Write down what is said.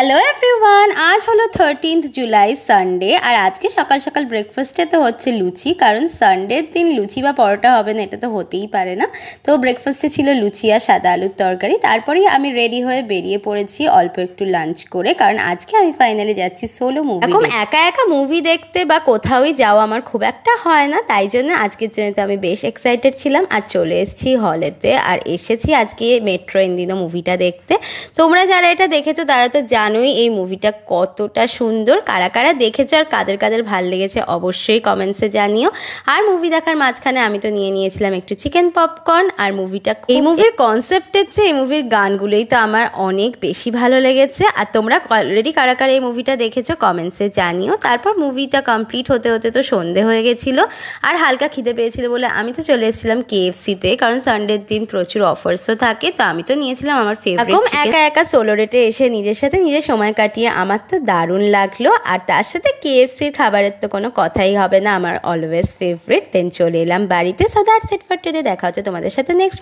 Hello everyone, আজ হলো 13th July Sunday. আর আজকে সকাল সকাল ব্রেকফাস্টে তো হচ্ছে লুচি, কারণ সানডের দিন লুচি বা পরোটা হবে না এটা তো হতেই পারে না। তো ব্রেকফাস্টে ছিল লুচি আর সাদা আলুর তরকারি। তারপরেই আমি রেডি হয়ে বেরিয়ে পড়েছি অল্প একটু লাঞ্চ করে, কারণ আজকে আমি ফাইনালি যাচ্ছি সোলো মুভি। এখন একা একা মুভি দেখতে বা কোথাওই যাওয়া আমার খুব একটা হয় না, তাই জন্য আজকের জন্য তো আমি বেশ এক্সাইটেড ছিলাম। আর চলে এসেছি হলেতে, আর এসেছি আজকে মেট্রো ইন্দিনো মুভিটা দেখতে। তোমরা যারা এটা দেখেছো তারা তো জানোই এই মুভিটা কতটা সুন্দর। কারা কারা দেখেছো আর কাদের কাদের ভাল লেগেছে অবশ্যই কমেন্টসে জানিও। আর মুভি দেখার মাঝখানে আমি তো নিয়েছিলাম একটু চিকেন পপকর্ন। আর এই মুভির কনসেপ্টের চেয়ে এই মুভির গানগুলোই তো আমার অনেক বেশি ভালো লেগেছে। আর তোমরা অলরেডি কারা কারা এই মুভিটা দেখেছো কমেন্টসে জানিও। তারপর মুভিটা কমপ্লিট হতে হতে তো সন্ধে হয়ে গেছিলো, আর হালকা খিদে পেয়েছিল বলে আমি তো চলে এসেছিলাম KFC-তে, কারণ সানডের দিন প্রচুর অফার্সও থাকে। তো আমি তো নিয়েছিলাম আমার ফেভারিট। একা একা সোলো রেটে এসে নিজের সাথে নিজে সময় কাটিয়ে আমার তো দারুণ লাগলো। আর তার সাথে KFC-র খাবারের তো কোনো কথাই হবে না, আমার অলওয়েজ ফেভারিট। দেন চলে এলাম বাড়িতে। So that's it for today. দেখা হচ্ছে তোমাদের সাথে নেক্সট